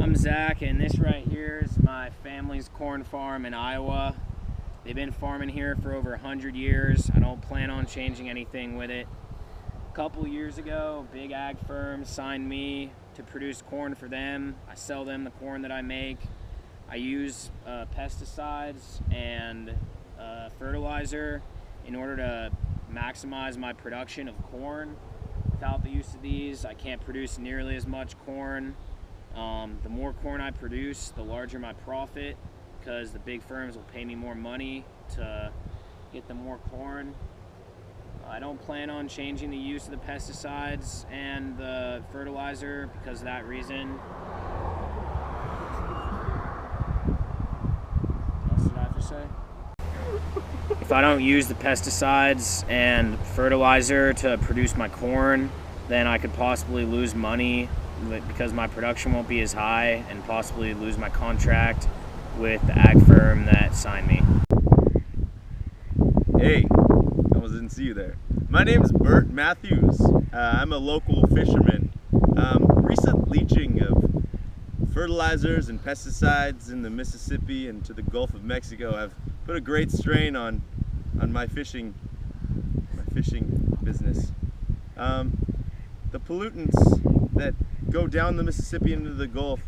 I'm Zach, and this right here is my family's corn farm in Iowa. They've been farming here for over 100 years. I don't plan on changing anything with it. A couple years ago, a big ag firm signed me to produce corn for them. I sell them the corn that I make. I use pesticides and fertilizer in order to maximize my production of corn. Without the use of these, I can't produce nearly as much corn. The more corn I produce, the larger my profit, because the big firms will pay me more money to get the more corn. I don't plan on changing the use of the pesticides and the fertilizer because of that reason. What else did I have to say? If I don't use the pesticides and fertilizer to produce my corn, then I could possibly lose money because my production won't be as high, and possibly lose my contract with the ag firm that signed me. Hey, almost didn't see you there. My name is Bert Matthews. I'm a local fisherman. Recent leaching of fertilizers and pesticides in the Mississippi and to the Gulf of Mexico have put a great strain on my fishing business. The pollutants that go down the Mississippi into the Gulf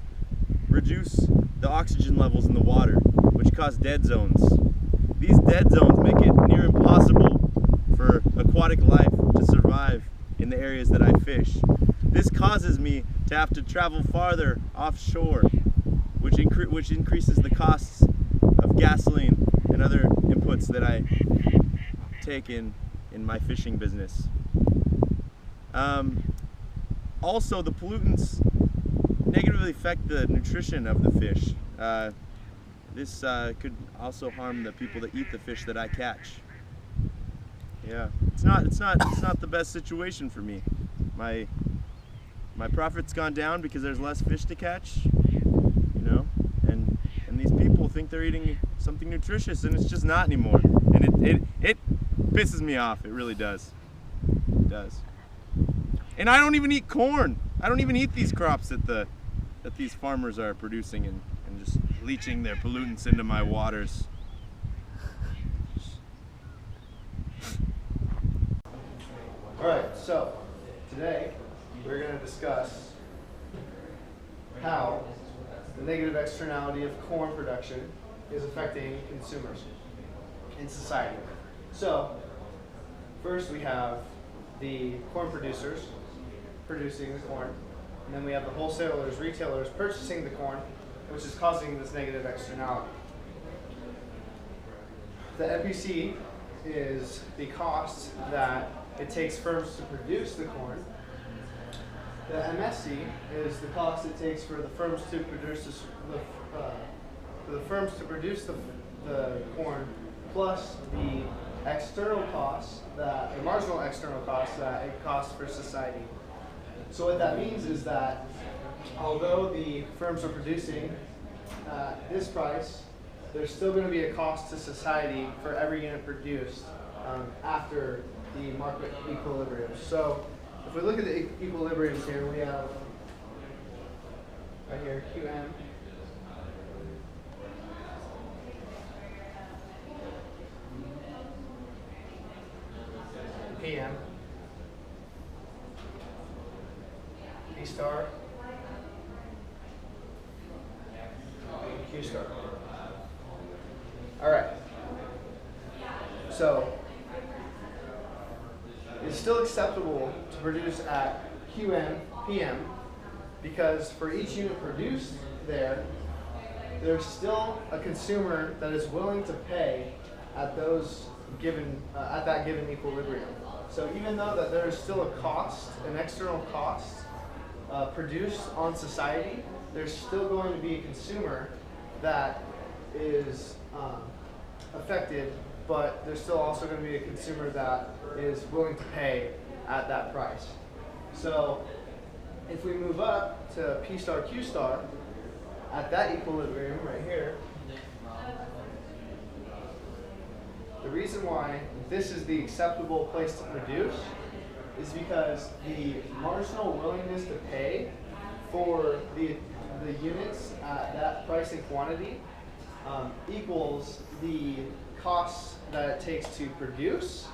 reduce the oxygen levels in the water, which cause dead zones. These dead zones make it near impossible for aquatic life to survive in the areas that I fish. This causes me to have to travel farther offshore, which increases the costs of gasoline and other inputs that I take in my fishing business. Also, the pollutants negatively affect the nutrition of the fish. This could also harm the people that eat the fish that I catch. Yeah, it's not the best situation for me. My profit's gone down because there's less fish to catch, you know, and these people think they're eating something nutritious, and it's just not anymore. And it pisses me off. It really does. It does. And I don't even eat corn. I don't even eat these crops that these farmers are producing and just leaching their pollutants into my waters. Alright, so today we're going to discuss how the negative externality of corn production is affecting consumers in society. So, first we have the corn producers producing the corn, and then we have the wholesalers, retailers purchasing the corn, which is causing this negative externality. The NPC is the cost that it takes firms to produce the corn. The MSC is the cost it takes for the firms to produce the corn, plus the external costs, the marginal external costs that it costs for society. So what that means is that although the firms are producing this price, there's still going to be a cost to society for every unit produced after the market equilibrium. So if we look at the equilibriums here, we have right here QM, PM, P star, and Q star. All right. So it's still acceptable to produce at QM, PM, because for each unit produced there's still a consumer that is willing to pay at those given at that given equilibrium. So even though that there is still a cost, an external cost produced on society, there's still going to be a consumer that is affected, but there's still also going to be a consumer that is willing to pay at that price. So if we move up to P star, Q star, at that equilibrium right here, the reason why this is the acceptable place to produce is because the marginal willingness to pay for the the units at that price and quantity equals the costs that it takes to produce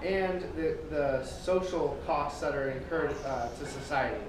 and the social costs that are incurred to society.